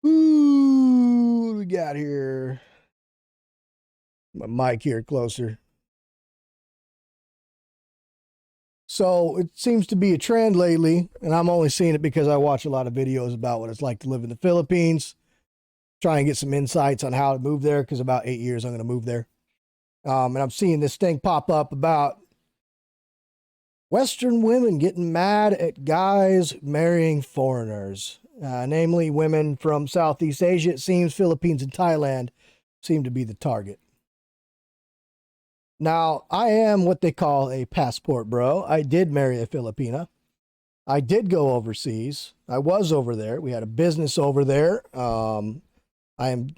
Ooh, what we got here? My mic here closer. So it seems to be a trend lately, and I'm only seeing it because I watch a lot of videos about what it's like to live in the Philippines. Try and get some insights on how to move there because about 8 years I'm going to move there. And I'm seeing this thing pop up about Western women getting mad at guys marrying foreigners, namely women from Southeast Asia. It seems Philippines and Thailand seem to be the target. Now, I am what they call a passport bro. I did marry a Filipina. I did go overseas. I was over there. We had a business over there. I am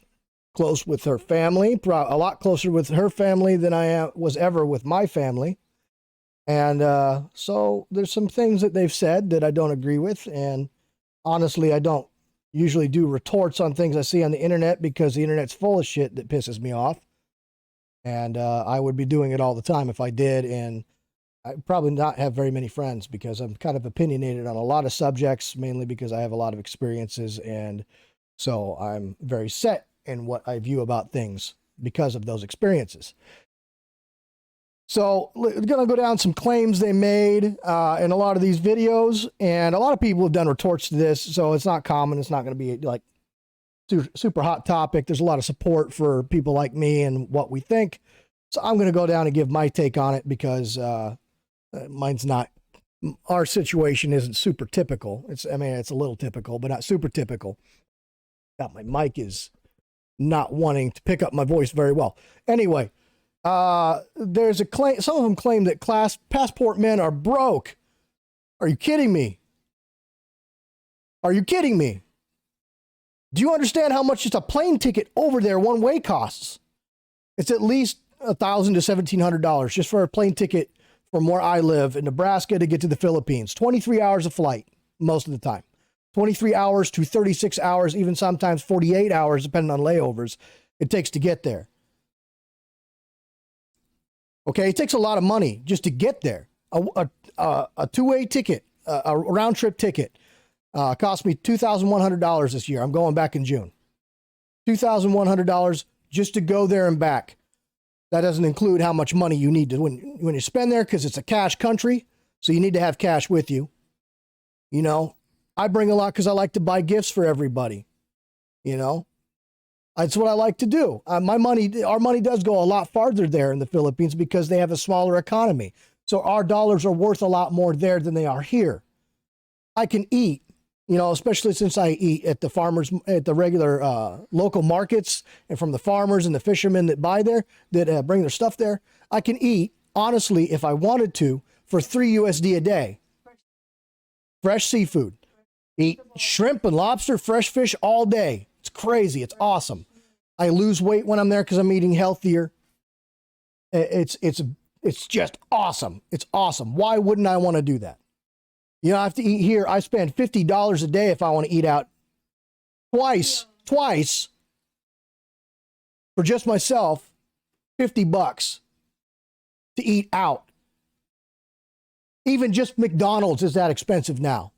close with her family, a lot closer with her family than was ever with my family. And so there's some things that they've said that I don't agree with. And honestly, I don't usually do retorts on things I see on the internet because the internet's full of shit that pisses me off. And I would be doing it all the time if I did. And I'd probably not have very many friends because I'm kind of opinionated on a lot of subjects, mainly because I have a lot of experiences. And so I'm very set in what I view about things because of those experiences. So we're going to go down some claims they made in a lot of these videos. And a lot of people have done retorts to this. So it's not common. It's not going to be like super hot topic. There's a lot of support for people like me and what we think. So I'm going to go down and give my take on it because mine's not, our situation isn't super typical. It's a little typical, but not super typical. God, my mic is not wanting to pick up my voice very well. Anyway, there's a claim, some of them claim that passport men are broke. Are you kidding me? Are you kidding me? Do you understand how much just a plane ticket over there one way costs? It's at least $1,000 to $1,700 just for a plane ticket from where I live in Nebraska to get to the Philippines. 23 hours of flight most of the time. 23 hours to 36 hours, even sometimes 48 hours, depending on layovers, it takes to get there. Okay, it takes a lot of money just to get there. A two-way ticket, a round-trip ticket, cost me $2,100 this year. I'm going back in June. $2,100 just to go there and back. That doesn't include how much money you need to when you spend there, because it's a cash country, so you need to have cash with you. You know, I bring a lot because I like to buy gifts for everybody. You know, that's what I like to do. Our money does go a lot farther there in the Philippines because they have a smaller economy. So our dollars are worth a lot more there than they are here. I can eat, you know, especially since I eat at the regular local markets and from the farmers and the fishermen that buy there, that bring their stuff there. I can eat, honestly, if I wanted to, for $3 USD a day. Fresh seafood. Eat shrimp and lobster, fresh fish all day. It's crazy. It's awesome. I lose weight when I'm there because I'm eating healthier. It's just awesome. It's awesome. Why wouldn't I want to do that? You know, I have to eat here. I spend $50 a day if I want to eat out twice for just myself, $50 to eat out. Even just McDonald's is that expensive now.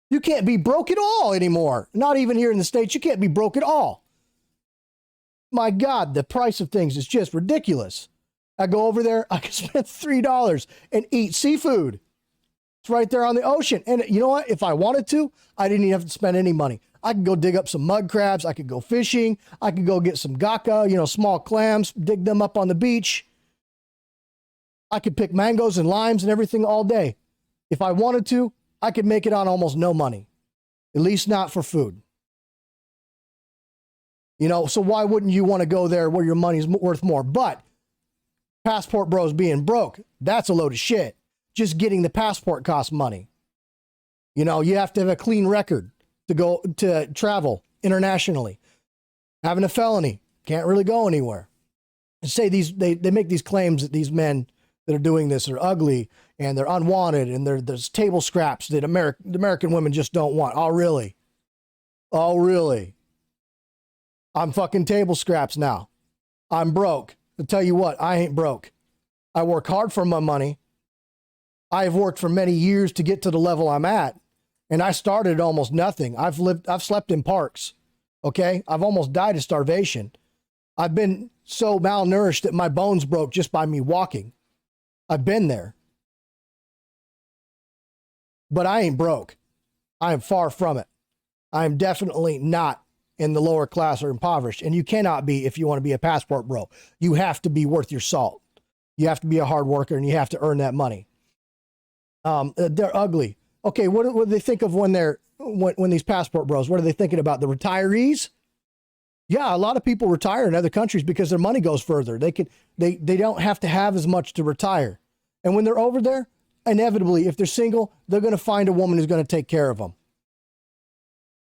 You can't be broke at all anymore. Not even here in the States. You can't be broke at all. My God, the price of things is just ridiculous. I go over there, I can spend $3 and eat seafood. It's right there on the ocean. And you know what? If I wanted to, I didn't even have to spend any money. I could go dig up some mud crabs. I could go fishing. I could go get some gaka, small clams, dig them up on the beach. I could pick mangoes and limes and everything all day. If I wanted to, I could make it on almost no money, at least not for food. So why wouldn't you want to go there where your money's worth more? But passport bros being broke, that's a load of shit. Just getting the passport costs money. You have to have a clean record to go to travel internationally. Having a felony, can't really go anywhere. And say they make these claims that these men that are doing this are ugly and they're unwanted and there's table scraps that American women just don't want. Oh, really? Oh, really? I'm fucking table scraps now. I'm broke. I'll tell you what, I ain't broke. I work hard for my money. I have worked for many years to get to the level I'm at. And I started at almost nothing. I've slept in parks. Okay. I've almost died of starvation. I've been so malnourished that my bones broke just by me walking. I've been there. But I ain't broke. I am far from it. I am definitely not in the lower class or impoverished. And you cannot be if you want to be a passport bro. You have to be worth your salt. You have to be a hard worker and you have to earn that money. They're ugly. Okay, what do they think of when these passport bros? What are they thinking about? The retirees? Yeah, a lot of people retire in other countries because their money goes further. They don't have to have as much to retire. And when they're over there, inevitably, if they're single, they're going to find a woman who's going to take care of them.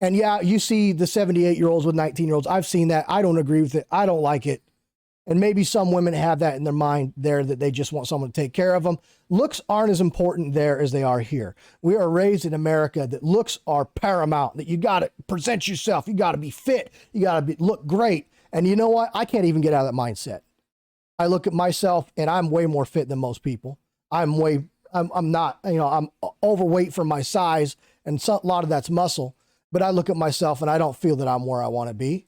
And yeah, you see the 78-year-olds with 19-year-olds. I've seen that. I don't agree with it. I don't like it. And maybe some women have that in their mind there that they just want someone to take care of them. Looks aren't as important there as they are here. We are raised in America that looks are paramount, that you got to present yourself. You got to be fit. You got to look great. And you know what? I can't even get out of that mindset. I look at myself and I'm way more fit than most people. I'm not, I'm overweight for my size and a lot of that's muscle, but I look at myself and I don't feel that I'm where I want to be.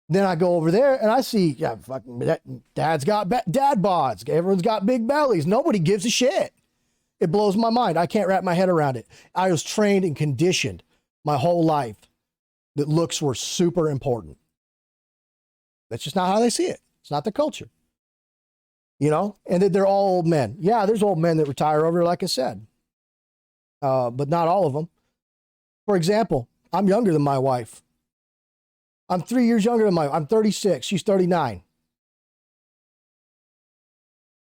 Then I go over there and I see, dad's got dad bods. Everyone's got big bellies. Nobody gives a shit. It blows my mind. I can't wrap my head around it. I was trained and conditioned my whole life that looks were super important. That's just not how they see it. It's not their culture. And that they're all old men. Yeah, there's old men that retire over, like I said. But not all of them. For example, I'm younger than my wife. I'm 3 years younger than I'm 36. She's 39.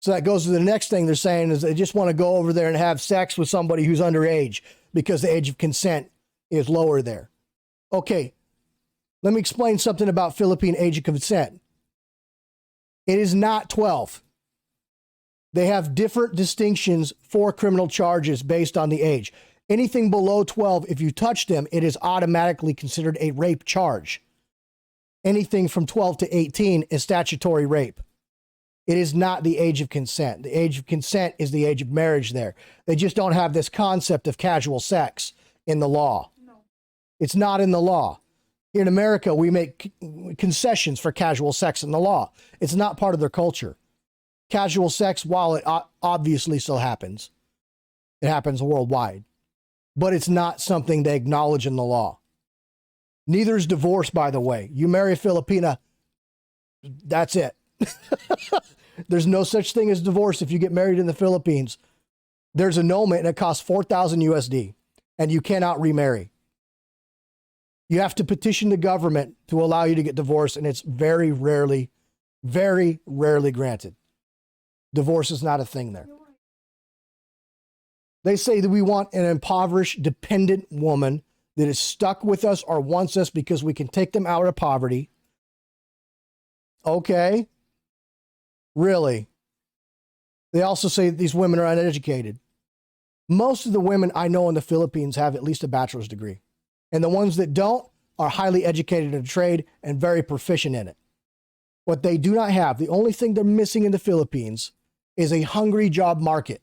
So that goes to the next thing they're saying is they just want to go over there and have sex with somebody who's underage because the age of consent is lower there. Okay, let me explain something about Philippine age of consent. It is not 12. They have different distinctions for criminal charges based on the age. Anything below 12, if you touch them, it is automatically considered a rape charge. Anything from 12 to 18 is statutory rape. It is not the age of consent. The age of consent is the age of marriage there. They just don't have this concept of casual sex in the law. No. It's not in the law. Here in America, we make concessions for casual sex in the law. It's not part of their culture. Casual sex, while it obviously still happens, it happens worldwide, but it's not something they acknowledge in the law. Neither is divorce, by the way. You marry a Filipina, that's it. There's no such thing as divorce if you get married in the Philippines. There's annulment and it costs 4,000 USD and you cannot remarry. You have to petition the government to allow you to get divorced and it's very rarely granted. Divorce is not a thing there. They say that we want an impoverished, dependent woman that is stuck with us or wants us because we can take them out of poverty. Okay. Really? They also say that these women are uneducated. Most of the women I know in the Philippines have at least a bachelor's degree. And the ones that don't are highly educated in a trade and very proficient in it. What they do not have, the only thing they're missing in the Philippines is a hungry job market.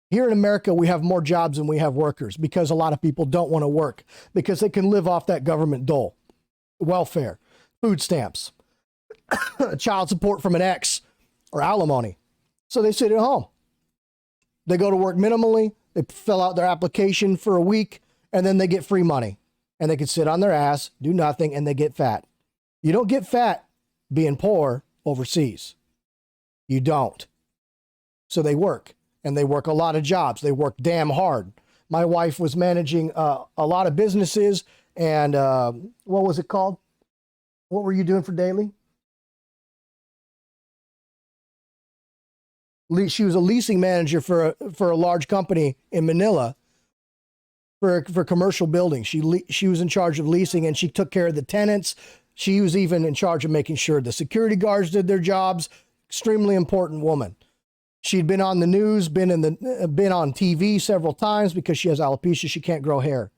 Here in America, we have more jobs than we have workers because a lot of people don't want to work because they can live off that government dole, welfare, food stamps, child support from an ex, or alimony. So they sit at home. They go to work minimally, they fill out their application for a week, and then they get free money. And they can sit on their ass, do nothing, and they get fat. You don't get fat being poor overseas. You don't. So they work, and they work a lot of jobs. They work damn hard. My wife was managing a lot of businesses, and what was it called? What were you doing for daily? She was a leasing manager for a large company in Manila for commercial buildings. She was in charge of leasing and she took care of the tenants. She was even in charge of making sure the security guards did their jobs. Extremely important woman. She'd been on the news, been on TV several times because she has alopecia. She can't grow hair.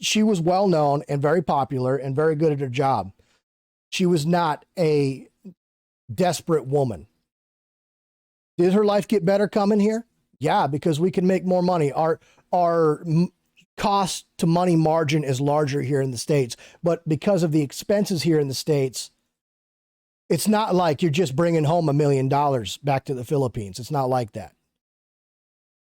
She was well known and very popular and very good at her job. She was not a desperate woman. Did her life get better coming here? Yeah, because we can make more money. Our cost to money margin is larger here in the States, but because of the expenses here in the States, it's not like you're just bringing home $1 million back to the Philippines. It's not like that.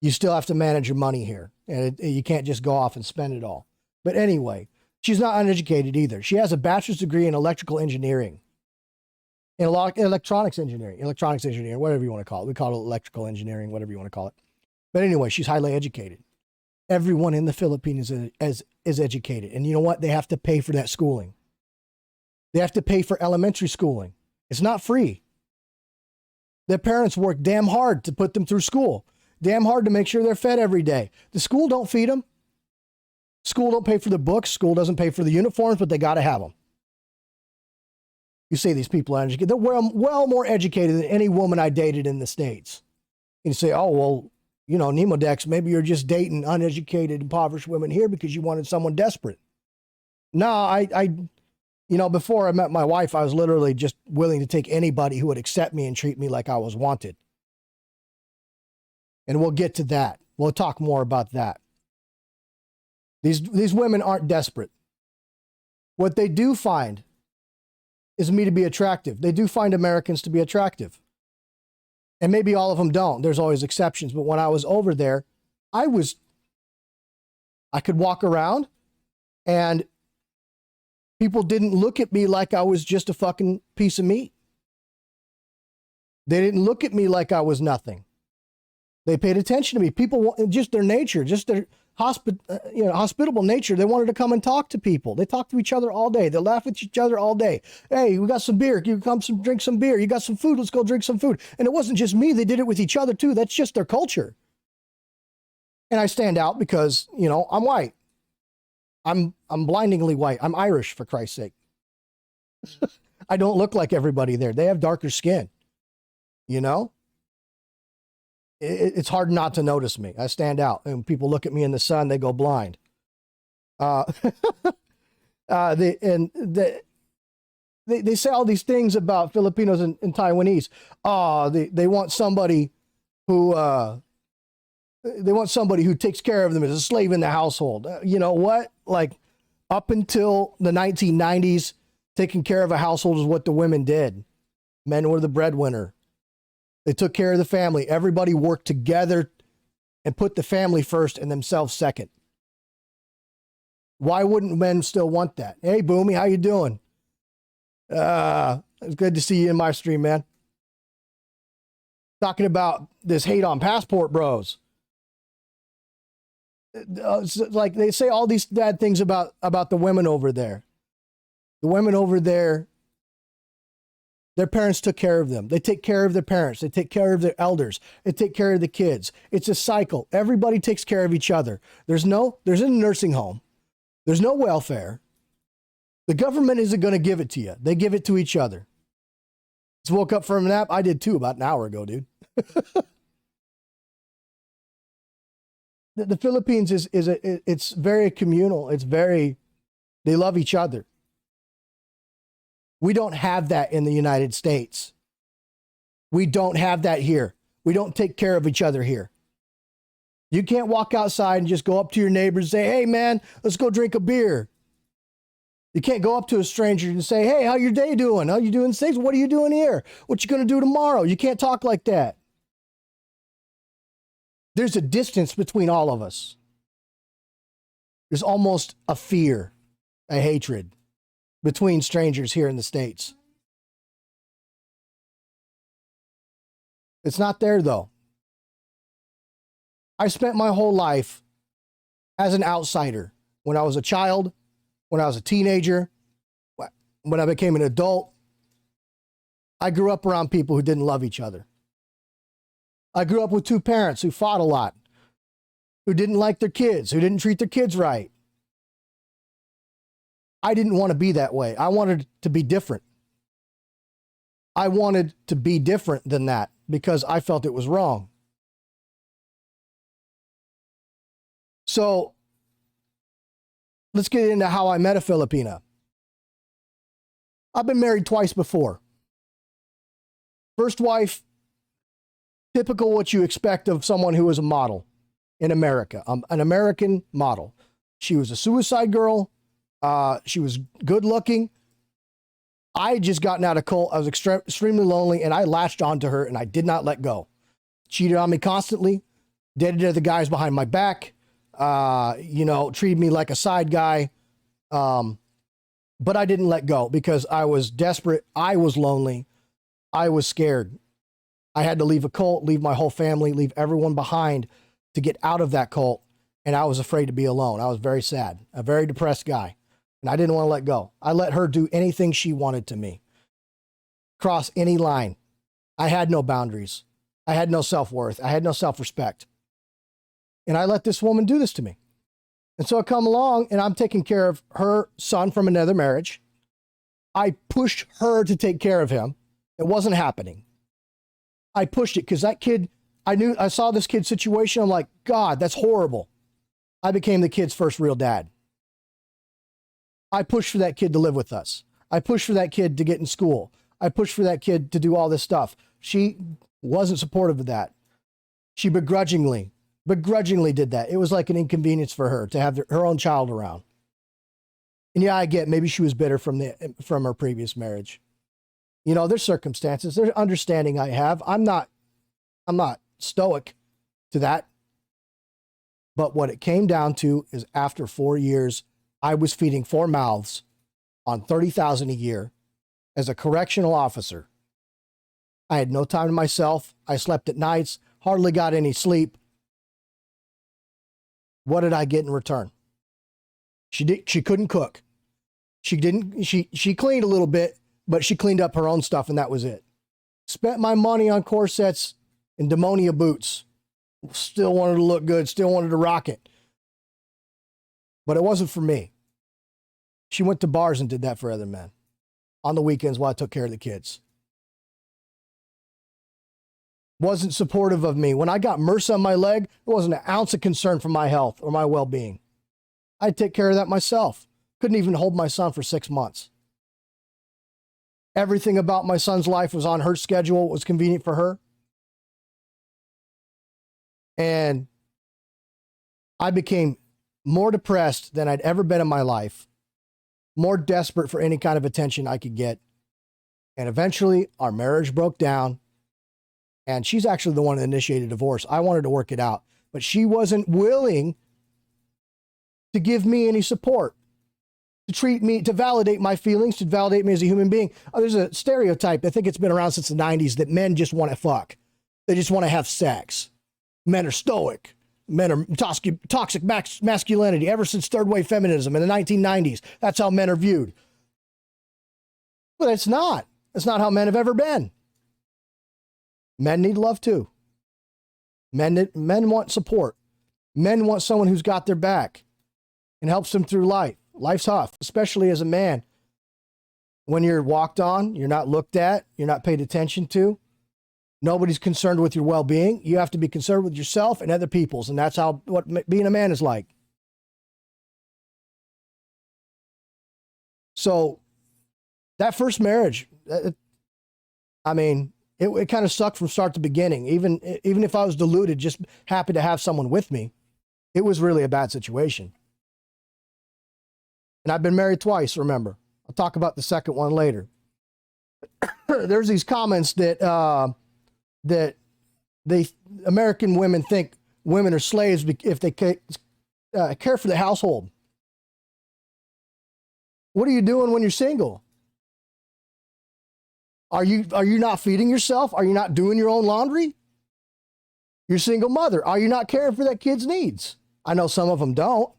You still have to manage your money here, and you can't just go off and spend it all. But anyway, she's not uneducated either. She has a bachelor's degree in electrical engineering, in electronics engineering, whatever you want to call it. We call it electrical engineering, whatever you want to call it. But anyway, she's highly educated. Everyone in the Philippines is educated. And you know what? They have to pay for that schooling. They have to pay for elementary schooling. It's not free. Their parents work damn hard to put them through school, damn hard to make sure they're fed every day. The school don't feed them. School don't pay for the books. School doesn't pay for the uniforms, but they got to have them. You say these people are educated. They're well more educated than any woman I dated in the States. And you say, oh, well, you know, Nemodex, maybe you're just dating uneducated, impoverished women here because you wanted someone desperate. No, you know, before I met my wife, I was literally just willing to take anybody who would accept me and treat me like I was wanted. And we'll get to that. We'll talk more about that. These women aren't desperate. What they do find is me to be attractive. They do find Americans to be attractive. And maybe all of them don't. There's always exceptions. But when I was over there, I could walk around and people didn't look at me like I was just a fucking piece of meat. They didn't look at me like I was nothing. They paid attention to me. People, just their nature, just their hospitable nature. They wanted to come and talk to people. They talk to each other all day. They laugh with each other all day. Hey, we got some beer. You come drink some beer. You got some food. Let's go drink some food. And it wasn't just me. They did it with each other too. That's just their culture. And I stand out because, you know, I'm white. I'm blindingly white. I'm Irish, for Christ's sake. I don't look like everybody there. They have darker skin. You know? It's hard not to notice me. I stand out. And people look at me in the sun, they go blind. They say all these things about Filipinos and Taiwanese. They want somebody who takes care of them as a slave in the household. You know what? Like, up until the 1990s, taking care of a household is what the women did. Men were the breadwinner. They took care of the family. Everybody worked together and put the family first and themselves second. Why wouldn't men still want that? Hey, Boomy, how you doing? It's good to see you in my stream, man. Talking about this hate on passport bros. Like, they say all these bad things about the women over there. The women over there, their parents took care of them. They take care of their parents. They take care of their elders. They take care of the kids. It's a cycle. Everybody takes care of each other. There's a nursing home. There's no welfare. The government isn't going to give it to you. They give it to each other. Just woke up from a nap. I did too about an hour ago, dude. The Philippines it's very communal. They love each other. We don't have that in the United States. We don't have that here. We don't take care of each other here. You can't walk outside and just go up to your neighbors and say, hey, man, let's go drink a beer. You can't go up to a stranger and say, hey, how your day doing? How you doing things? What are you doing here? What you going to do tomorrow? You can't talk like that. There's a distance between all of us. There's almost a fear, a hatred between strangers here in the States. It's not there, though. I spent my whole life as an outsider. When I was a child, when I was a teenager, when I became an adult, I grew up around people who didn't love each other. I grew up with two parents who fought a lot, who didn't like their kids, who didn't treat their kids right. I didn't want to be that way. I wanted to be different. I wanted to be different than that because I felt it was wrong. So let's get into how I met a Filipina. I've been married twice before. First wife, Typical what you expect of someone who is a model in America, an American model. She was a suicide girl. She was good looking. I had just gotten out of cult. I was extremely lonely, and I latched onto her, and I did not let go. Cheated on me constantly, dated other guys behind my back, treated me like a side guy. But I didn't let go because I was desperate. I was lonely. I was scared. I had to leave a cult, leave my whole family, leave everyone behind to get out of that cult. And I was afraid to be alone. I was very sad, a very depressed guy. And I didn't want to let go. I let her do anything she wanted to me. Cross any line. I had no boundaries. I had no self-worth. I had no self-respect. And I let this woman do this to me. And so I come along and I'm taking care of her son from another marriage. I pushed her to take care of him. It wasn't happening. I pushed it because that kid, I saw this kid's situation. I'm like, God, that's horrible. I became the kid's first real dad. I pushed for that kid to live with us. I pushed for that kid to get in school. I pushed for that kid to do all this stuff. She wasn't supportive of that. She begrudgingly did that. It was like an inconvenience for her to have her own child around. And yeah, I get maybe she was bitter from her previous marriage. You know, there's circumstances, there's understanding I have. I'm not stoic to that. But what it came down to is after 4 years, I was feeding 4 mouths on $30,000 a year as a correctional officer. I had no time to myself. I slept at nights, hardly got any sleep. What did I get in return? She couldn't cook. She cleaned a little bit, but she cleaned up her own stuff and that was it. Spent my money on corsets and Demonia boots. Still wanted to look good, still wanted to rock it. But it wasn't for me. She went to bars and did that for other men on the weekends while I took care of the kids. Wasn't supportive of me. When I got MRSA on my leg, there wasn't an ounce of concern for my health or my well-being. I'd take care of that myself. Couldn't even hold my son for 6 months. Everything about my son's life was on her schedule. It was convenient for her. And I became more depressed than I'd ever been in my life, more desperate for any kind of attention I could get. And eventually our marriage broke down. And she's actually the one that initiated divorce. I wanted to work it out, but she wasn't willing to give me any support, to treat me, to validate my feelings, to validate me as a human being. There's a stereotype, I think it's been around since the 90s, that men just want to fuck. They just want to have sex. Men are stoic. Men are toxic masculinity ever since third wave feminism in the 1990s. That's how men are viewed. But it's not. It's not how men have ever been. Men need love too. Men want support. Men want someone who's got their back and helps them through life. Life's tough, especially as a man. When you're walked on, you're not looked at, you're not paid attention to. Nobody's concerned with your well-being. You have to be concerned with yourself and other people's, and that's what being a man is like. So that first marriage, it kind of sucked from start to beginning. Even if I was deluded, just happy to have someone with me, it was really a bad situation. And I've been married twice, remember. I'll talk about the second one later. There's these comments that American women think women are slaves if they care for the household. What are you doing when you're single? Are you not feeding yourself? Are you not doing your own laundry? You're a single mother. Are you not caring for that kid's needs? I know some of them don't.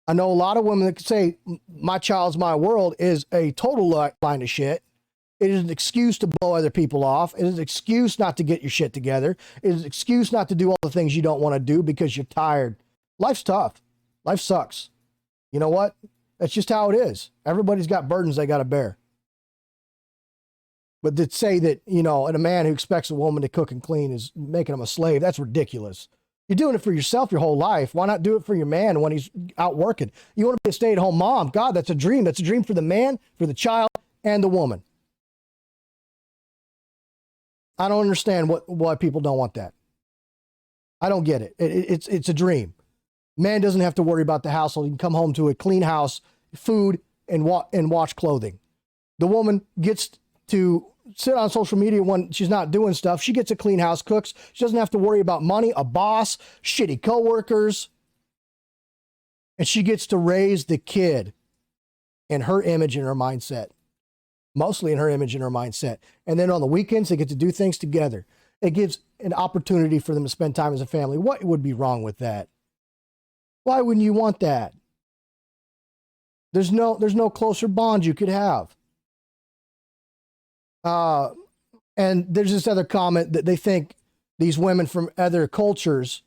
I know a lot of women that say my child's my world is a total line of shit. It is an excuse to blow other people off. It is an excuse not to get your shit together. It is an excuse not to do all the things you don't want to do because you're tired. Life's tough. Life sucks. You know what? That's just how it is. Everybody's got burdens they got to bear. But to say that, and a man who expects a woman to cook and clean is making him a slave, that's ridiculous. You're doing it for yourself your whole life. Why not do it for your man when he's out working? You want to be a stay-at-home mom. God, that's a dream. That's a dream for the man, for the child, and the woman. I don't understand why people don't want that. I don't get it. It's a dream. Man doesn't have to worry about the household. He can come home to a clean house, food, and wash clothing. The woman gets to sit on social media when she's not doing stuff. She gets a clean house, cooks. She doesn't have to worry about money, a boss, shitty coworkers. And she gets to raise the kid in her image and her mindset. Mostly in her image and her mindset. And then on the weekends, they get to do things together. It gives an opportunity for them to spend time as a family. What would be wrong with that? Why wouldn't you want that? There's no closer bond you could have. And there's this other comment that they think these women from other cultures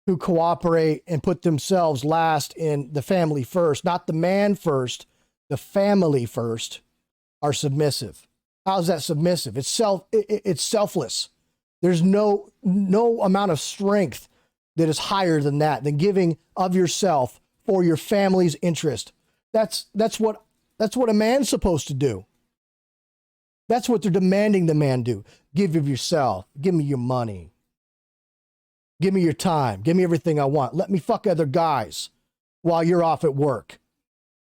who cooperate and put themselves last in the family first, not the man first, the family first, are submissive. How's that submissive? It's selfless. There's no amount of strength that is higher than that, than giving of yourself for your family's interest. That's what a man's supposed to do. That's what they're demanding the man do. Give of yourself. Give me your money. Give me your time. Give me everything I want. Let me fuck other guys while you're off at work.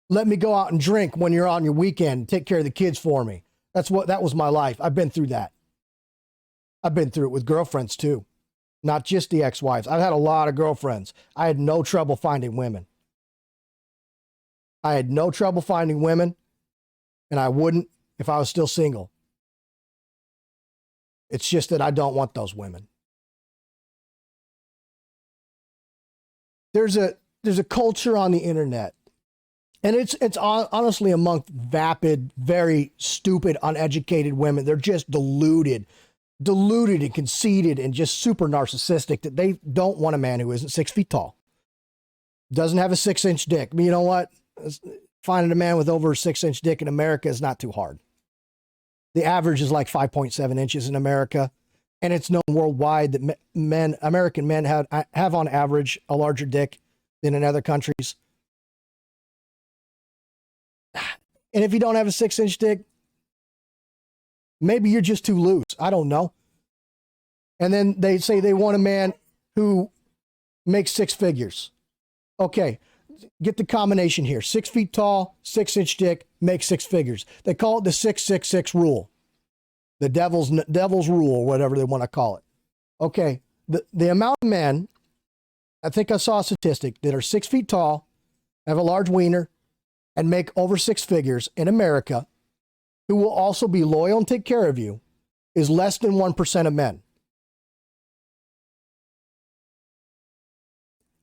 Let me go out and drink when you're on your weekend and take care of the kids for me. That was my life. I've been through that. I've been through it with girlfriends too. Not just the ex-wives. I've had a lot of girlfriends. I had no trouble finding women. I had no trouble finding women, and I wouldn't if I was still single. It's just that I don't want those women. There's a culture on the internet, and it's honestly among vapid, very stupid, uneducated women. They're just deluded and conceited and just super narcissistic that they don't want a man who isn't 6 feet tall. Doesn't have a 6-inch dick. But you know what? Finding a man with over a 6-inch dick in America is not too hard. The average is like 5.7 inches in America. And it's known worldwide that American men have on average a larger dick than in other countries. And if you don't have a 6-inch dick, maybe you're just too loose. I don't know. And then they say they want a man who makes 6 figures. Okay, get the combination here. 6 feet tall, 6-inch dick, makes 6 figures. They call it the 666 rule. The devil's rule, or whatever they want to call it. Okay, the amount of men, I think I saw a statistic, that are 6 feet tall, have a large wiener, and make over 6 figures in America, who will also be loyal and take care of you, is less than 1% of men.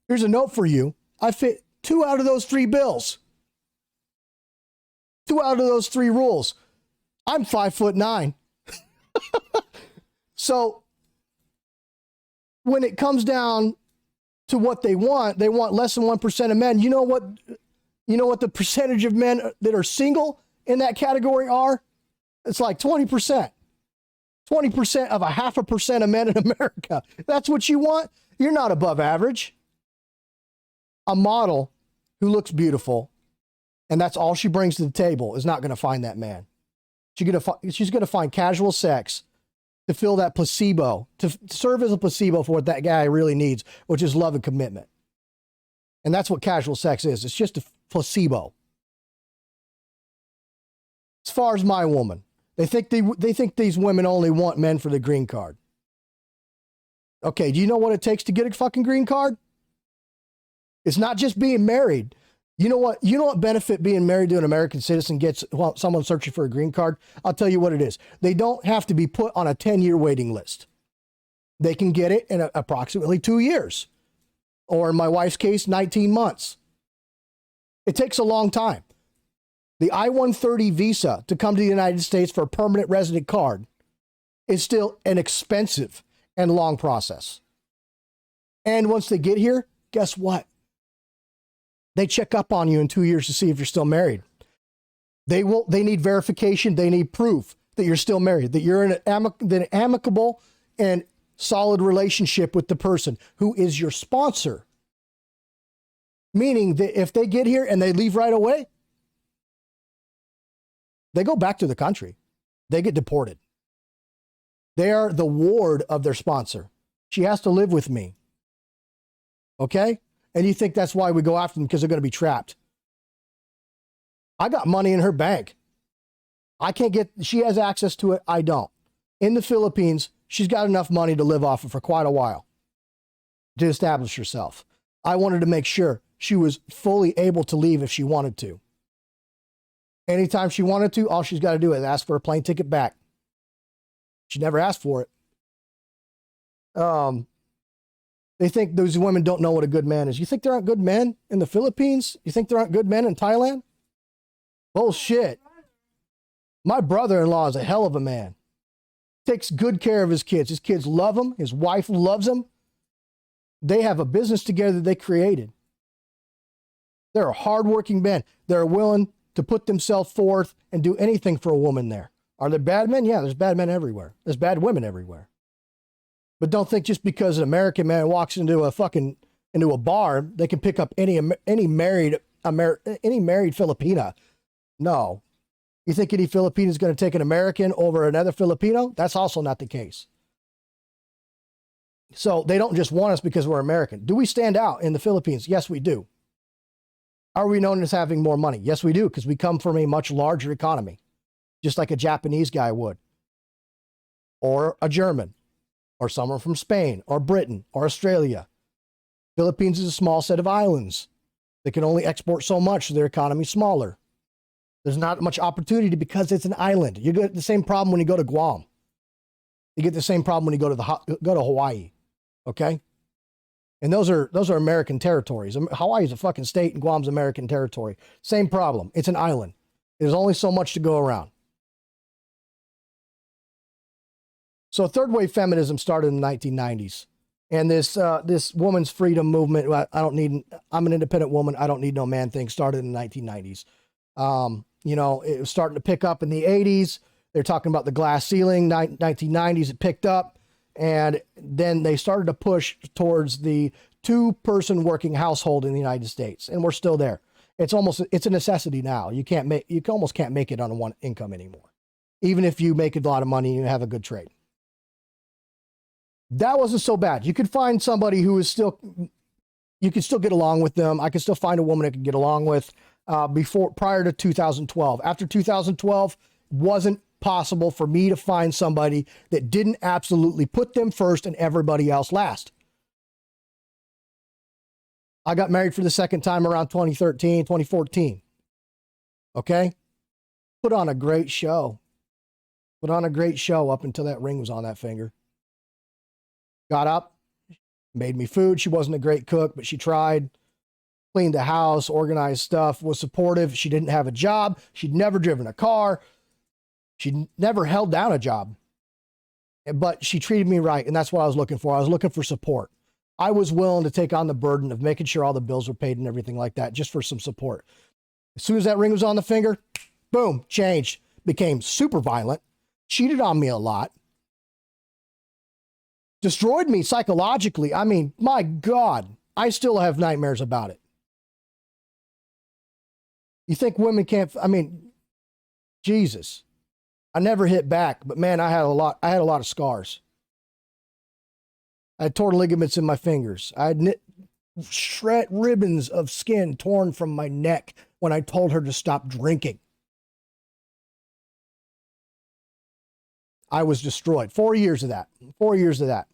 Here's a note for you. I fit 2 out of those 3 bills. 2 out of those 3 rules. I'm 5'9". So when it comes down to what they want less than 1% of men. You know what the percentage of men that are single in that category are? It's like 20%. 20% of 0.5% of men in America. That's what you want? You're not above average. A model who looks beautiful, and that's all she brings to the table, is not going to find that man. She's going to find casual sex to fill that placebo, to serve as a placebo for what that guy really needs, which is love and commitment. And that's what casual sex is. It's just a placebo. As far as my woman, they think these women only want men for the green card. Okay, do you know what it takes to get a fucking green card? It's not just being married. You know what benefit being married to an American citizen gets while someone searching for a green card? I'll tell you what it is. They don't have to be put on a 10-year waiting list. They can get it in approximately 2 years. Or in my wife's case, 19 months. It takes a long time. The I-130 visa to come to the United States for a permanent resident card is still an expensive and long process. And once they get here, guess what? They check up on you in 2 years to see if you're still married. They need verification. They need proof that you're still married, that you're in an amicable and solid relationship with the person who is your sponsor. Meaning that if they get here and they leave right away, they go back to the country. They get deported. They are the ward of their sponsor. She has to live with me. Okay? And you think that's why we go after them, because they're going to be trapped. I got money in her bank. I can't get, she has access to it. I don't. In the Philippines, she's got enough money to live off of for quite a while to establish herself. I wanted to make sure she was fully able to leave if she wanted to. Anytime she wanted to, all she's got to do is ask for a plane ticket back. She never asked for it. They think those women don't know what a good man is. You think there aren't good men in the Philippines? You think there aren't good men in Thailand? Bullshit. My brother-in-law is a hell of a man. Takes good care of his kids. His kids love him. His wife loves him. They have a business together that they created. They're a hardworking men. They're willing to put themselves forth and do anything for a woman there. Are there bad men? Yeah, there's bad men everywhere. There's bad women everywhere. But don't think just because an American man walks into a bar, they can pick up any married Filipina. No. You think any Filipino is going to take an American over another Filipino? That's also not the case. So they don't just want us because we're American. Do we stand out in the Philippines? Yes, we do. Are we known as having more money? Yes, we do, because we come from a much larger economy, just like a Japanese guy would, or a German, or someone from Spain, or Britain, or Australia. Philippines is a small set of islands. They can only export so much, so their economy's smaller. There's not much opportunity because it's an island. You get the same problem when you go to Guam. You get the same problem when you go to Hawaii. Okay? And those are American territories. Hawaii's a fucking state and Guam's American territory. Same problem. It's an island. There's only so much to go around. So third wave feminism started in the 1990s. And this woman's freedom movement, I'm an independent woman, I don't need no man thing, started in the 1990s. It was starting to pick up in the 80s. They're talking about the glass ceiling. 1990s, it picked up. And then they started to push towards the two-person working household in the United States. And we're still there. It's a necessity now. You almost can't make it on one income anymore. Even if you make a lot of money and you have a good trade. That wasn't so bad. You could find somebody who is you could still get along with them. I could still find a woman I could get along with prior to 2012. After 2012, wasn't possible for me to find somebody that didn't absolutely put them first and everybody else last. I got married for the second time around 2013, 2014. Okay? Put on a great show. Put on a great show up until that ring was on that finger. Got up, made me food. She wasn't a great cook, but she tried. Cleaned the house, organized stuff, was supportive. She didn't have a job. She'd never driven a car. She never held down a job. But she treated me right, and that's what I was looking for. I was looking for support. I was willing to take on the burden of making sure all the bills were paid and everything like that, just for some support. As soon as that ring was on the finger, boom, changed. Became super violent. Cheated on me a lot. Destroyed me psychologically. I mean, my God, I still have nightmares about it. You think women can't, Jesus. I never hit back, but man, I had a lot of scars. I had torn ligaments in my fingers. I had shred ribbons of skin torn from my neck when I told her to stop drinking. I was destroyed. 4 years of that. 4 years of that.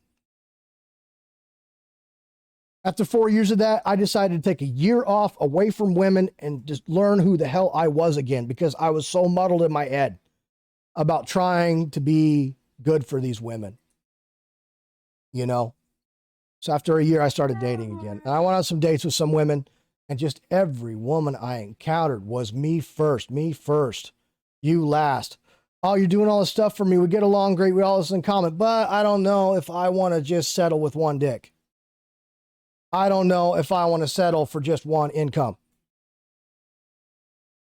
After 4 years of that, I decided to take a year off away from women and just learn who the hell I was again, because I was so muddled in my head about trying to be good for these women. So after a year, I started dating again. And I went on some dates with some women, and just every woman I encountered was me first, you last. Oh, you're doing all this stuff for me. We get along great. We all have this in common, but I don't know if I want to just settle with one dick. I don't know if I want to settle for just one income.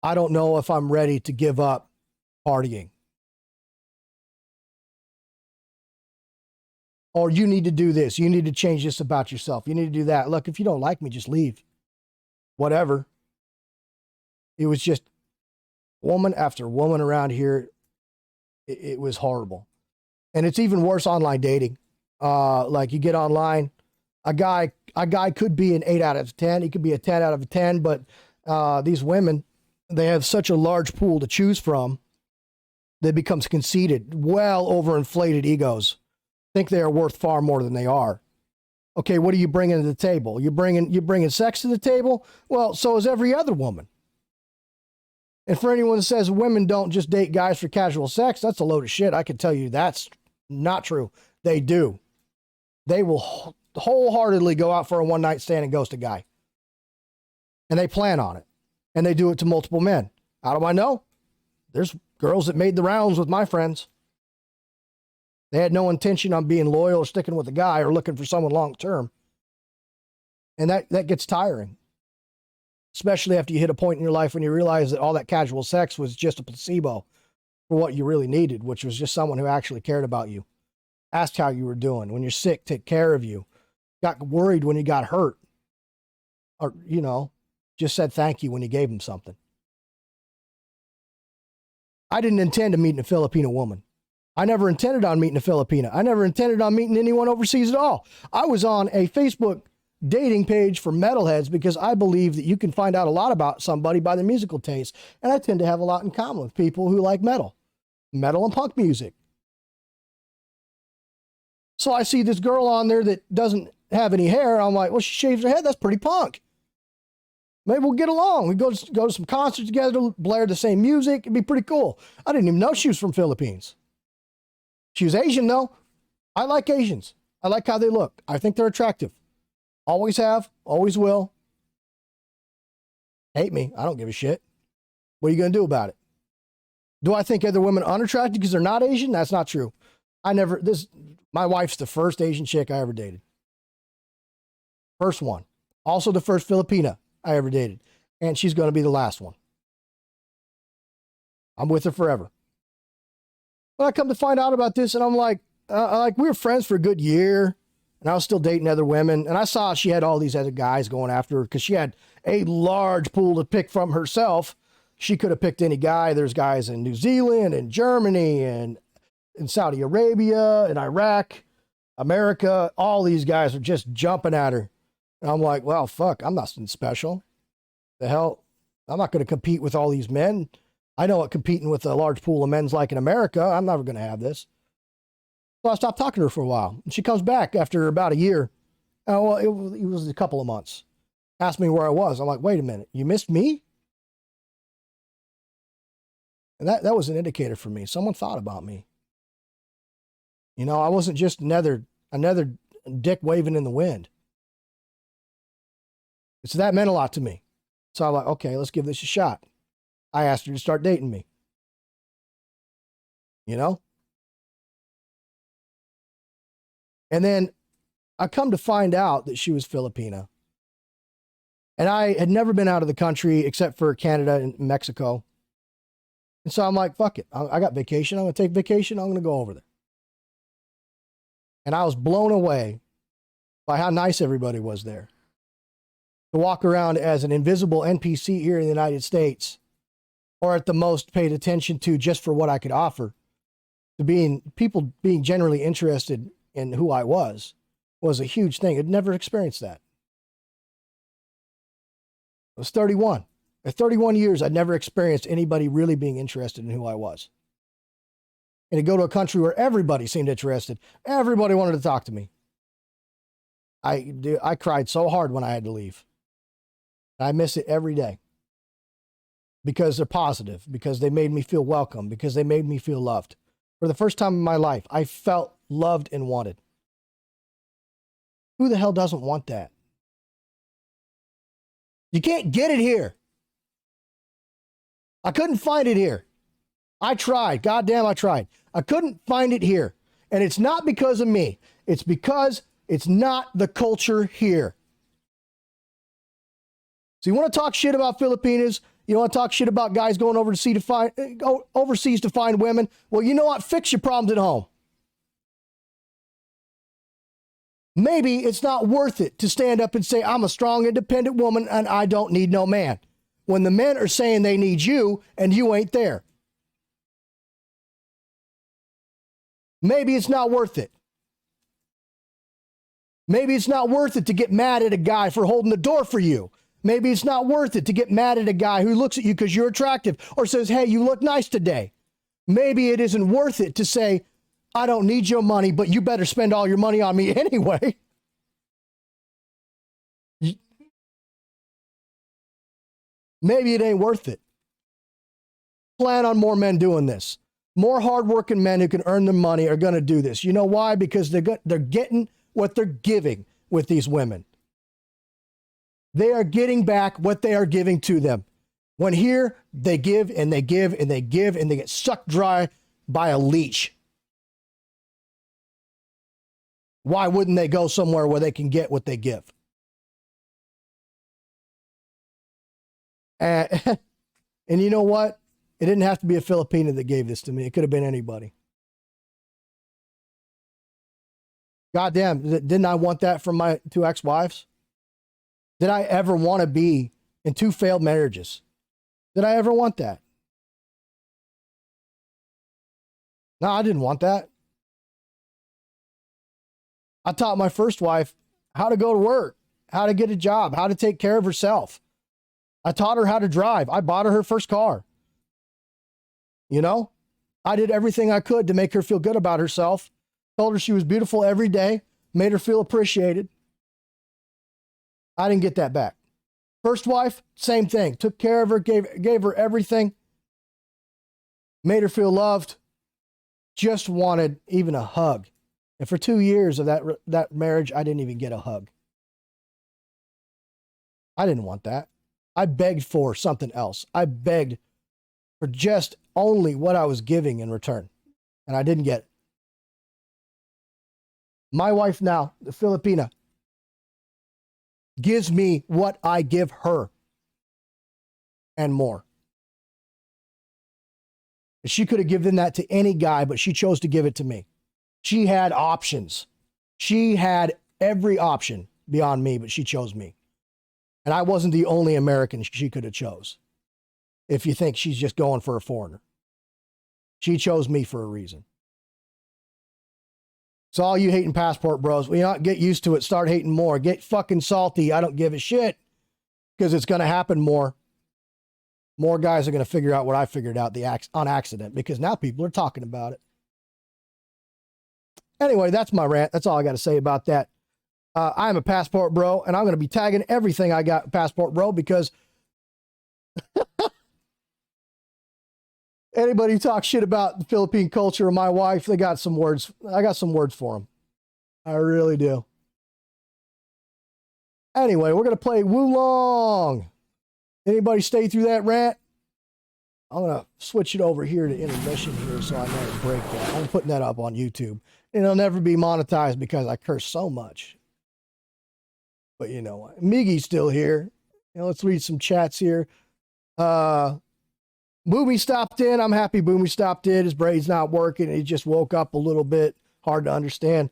I don't know if I'm ready to give up partying. Or you need to do this. You need to change this about yourself. You need to do that. Look, if you don't like me, just leave. Whatever. It was just woman after woman around here. It was horrible. And it's even worse online dating. Like you get online, a guy could be an 8 out of 10. He could be a 10 out of 10, but these women, they have such a large pool to choose from. They becomes conceited, well overinflated egos, think they are worth far more than they are. Okay, what are you bringing to the table? You're bringing sex to the table? Well, so is every other woman. And for anyone that says women don't just date guys for casual sex, that's a load of shit. I can tell you that's not true. They do. They will wholeheartedly go out for a one-night stand and ghost a guy. And they plan on it. And they do it to multiple men. How do I know? There's girls that made the rounds with my friends. They had no intention on being loyal or sticking with a guy or looking for someone long term. And that gets tiring. Especially after you hit a point in your life when you realize that all that casual sex was just a placebo for what you really needed, which was just someone who actually cared about you. Asked how you were doing. When you're sick, take care of you. Got worried when you got hurt. Or, just said thank you when you gave them something. I didn't intend to meet a Filipino woman. I never intended on meeting a Filipina. I never intended on meeting anyone overseas at all. I was on a Facebook dating page for metalheads because I believe that you can find out a lot about somebody by their musical taste. And I tend to have a lot in common with people who like metal and punk music. So I see this girl on there that doesn't have any hair. I'm like, well, she shaves her head. That's pretty punk. Maybe we'll get along. We go to some concerts together, blare the same music. It'd be pretty cool. I didn't even know she was from Philippines. She was Asian, though. I like Asians. I like how they look. I think they're attractive. Always have, always will. Hate me. I don't give a shit. What are you going to do about it? Do I think other women are unattractive because they're not Asian? That's not true. My wife's the first Asian chick I ever dated. First one. Also the first Filipina I ever dated. And she's going to be the last one. I'm with her forever. But I come to find out about this, and I'm like, we were friends for a good year, and I was still dating other women, and I saw she had all these other guys going after her because she had a large pool to pick from herself. She could have picked any guy. There's guys in New Zealand and Germany and in Saudi Arabia and Iraq, America. All these guys are just jumping at her. And I'm like, well, fuck, I'm nothing special. The hell, I'm not going to compete with all these men. I know what competing with a large pool of men's like in America. I'm never going to have this. So I stopped talking to her for a while. And she comes back after about a year. Well, it was a couple of months. Asked me where I was. I'm like, wait a minute. You missed me? And that was an indicator for me. Someone thought about me. I wasn't just another dick waving in the wind. So that meant a lot to me. So I'm like, okay, let's give this a shot. I asked her to start dating me. And then I come to find out that she was Filipina. And I had never been out of the country except for Canada and Mexico. And so I'm like, fuck it. I got vacation. I'm going to take vacation. I'm going to go over there. And I was blown away by how nice everybody was there. To walk around as an invisible NPC here in the United States, or at the most paid attention to just for what I could offer, to people being generally interested in who I was a huge thing. I'd never experienced that. I was 31. At 31 years, I'd never experienced anybody really being interested in who I was. And to go to a country where everybody seemed interested, everybody wanted to talk to me. I cried so hard when I had to leave. I miss it every day. Because they're positive, because they made me feel welcome, because they made me feel loved. For the first time in my life, I felt loved and wanted. Who the hell doesn't want that? You can't get it here. I couldn't find it here. I tried. Goddamn, I tried. I couldn't find it here. And it's not because of me. It's because it's not the culture here. So you want to talk shit about Filipinas? You want to talk shit about guys going overseas to find women? Well, you know what? Fix your problems at home. Maybe it's not worth it to stand up and say, I'm a strong, independent woman and I don't need no man, when the men are saying they need you and you ain't there. Maybe it's not worth it. Maybe it's not worth it to get mad at a guy for holding the door for you. Maybe it's not worth it to get mad at a guy who looks at you because you're attractive or says, hey, you look nice today. Maybe it isn't worth it to say, I don't need your money, but you better spend all your money on me anyway. Maybe it ain't worth it. Plan on more men doing this. More hardworking men who can earn their money are going to do this. You know why? Because they're getting what they're giving with these women. They are getting back what they are giving to them. When here, they give and they give and they give and they get sucked dry by a leech. Why wouldn't they go somewhere where they can get what they give? And you know what? It didn't have to be a Filipina that gave this to me. It could have been anybody. Goddamn, didn't I want that from my 2 ex-wives? Did I ever want to be in 2 failed marriages? Did I ever want that? No, I didn't want that. I taught my first wife how to go to work, how to get a job, how to take care of herself. I taught her how to drive. I bought her first car. You know, I did everything I could to make her feel good about herself. Told her she was beautiful every day, made her feel appreciated. I didn't get that back. First wife, same thing. Took care of her, gave her everything, made her feel loved, just wanted even a hug. And for 2 years of that marriage, I didn't even get a hug. I didn't want that. I begged for something else. I begged for just only what I was giving in return. And I didn't get it. My wife now, the Filipina, gives me what I give her and more. She could have given that to any guy, but she chose to give it to me. She had options. She had every option beyond me, but she chose me. And I wasn't the only American she could have chose. If you think she's just going for a foreigner. She chose me for a reason. So all you hating passport bros, well, you know, get used to it. Start hating more. Get fucking salty. I don't give a shit. Because it's going to happen more. More guys are going to figure out what I figured out on accident. Because now people are talking about it. Anyway, that's my rant. That's all I got to say about that. I'm a passport bro, and I'm going to be tagging everything I got passport bro because anybody who talks shit about the Philippine culture or my wife, they got some words. I got some words for them. I really do. Anyway, we're going to play Wulong. Anybody stay through that rant? I'm going to switch it over here to intermission here so I never break that. I'm putting that up on YouTube. And it'll never be monetized because I curse so much. But you know what? Miggy's still here. You know, let's read some chats here. Boomy stopped in. I'm happy Boomy stopped in. His brain's not working. He just woke up a little bit. Hard to understand.